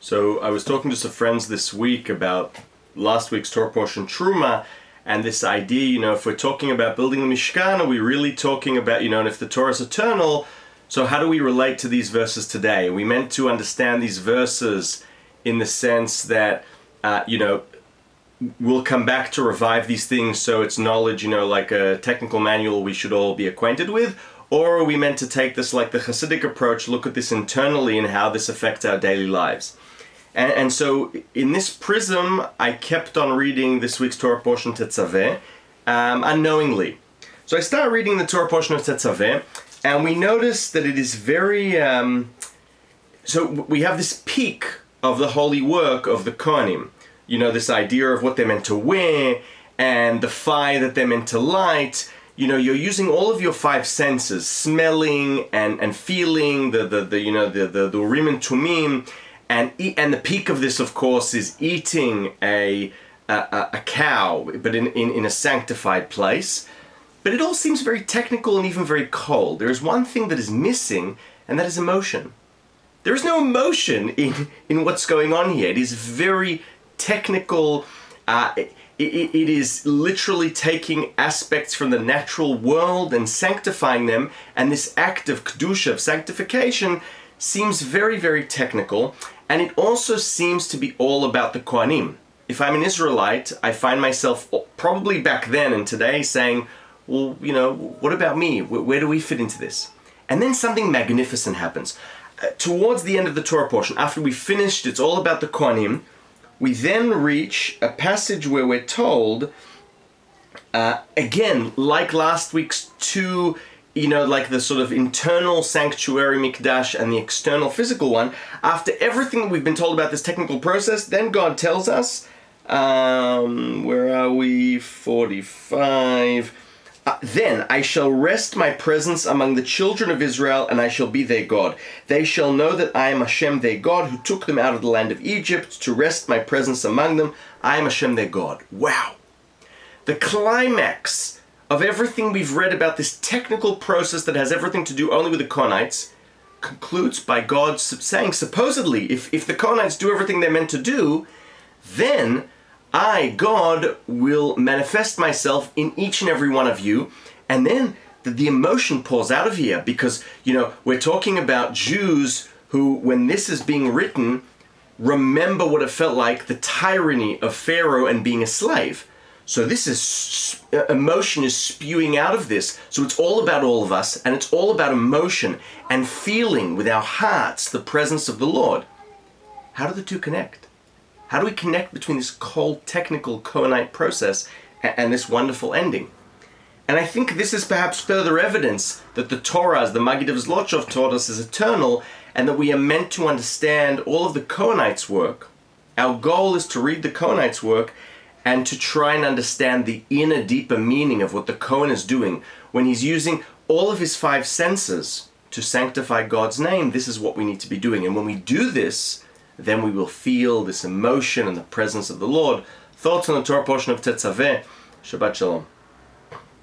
So I was talking to some friends this week about last week's Torah portion Truma, and this idea, if we're talking about building the Mishkan, are we really talking about, and if the Torah is eternal, so how do we relate to these verses today? Are we meant to understand these verses in the sense that, we'll come back to revive these things so it's knowledge, like a technical manual we should all be acquainted with? Or are we meant to take this like the Hasidic approach, look at this internally and how this affects our daily lives? And so in this prism, I kept on reading this week's Torah portion Tetzaveh, unknowingly. So I start reading the Torah portion of Tetzaveh, and we notice that it is very... so we have this peak of the holy work of the Kohanim. This idea of what they're meant to wear, and the fire that they're meant to light. You're using all of your five senses, smelling and feeling, the Urim and Tumim, and the peak of this, of course, is eating a cow, but in a sanctified place. But it all seems very technical and even very cold. There is one thing that is missing, and that is emotion. There is no emotion in what's going on here. It is very technical. It is literally taking aspects from the natural world and sanctifying them, and this act of kedusha, of sanctification, seems very, very technical, and it also seems to be all about the Kohanim. If I'm an Israelite, I find myself probably back then and today saying, well, what about me? Where do we fit into this? And then something magnificent happens. Towards the end of the Torah portion, after we finished, it's all about the Kohanim, we then reach a passage where we're told, again, like last week's two, like the sort of internal sanctuary mikdash and the external physical one, after everything that we've been told about this technical process, then God tells us, where are we? 45. Then I shall rest my presence among the children of Israel, and I shall be their God. They shall know that I am Hashem their God, who took them out of the land of Egypt to rest my presence among them. I am Hashem their God. Wow. The climax of everything we've read about this technical process that has everything to do only with the Kohanites concludes by God saying, supposedly, if the Kohanites do everything they're meant to do, then I, God, will manifest myself in each and every one of you. And then the emotion pours out of here because, we're talking about Jews who, when this is being written, remember what it felt like, the tyranny of Pharaoh and being a slave. So this is, emotion is spewing out of this. So it's all about all of us, and it's all about emotion and feeling with our hearts the presence of the Lord. How do the two connect? How do we connect between this cold, technical Kohanite process and this wonderful ending? And I think this is perhaps further evidence that the Torah, as the Maggid of Zlotchov taught us, is eternal, and that we are meant to understand all of the Kohanites' work. Our goal is to read the Kohanites' work and to try and understand the inner, deeper meaning of what the Kohen is doing. When he's using all of his five senses to sanctify God's name, this is what we need to be doing. And when we do this, then we will feel this emotion and the presence of the Lord. Thoughts on the Torah portion of Tetzaveh. Shabbat Shalom.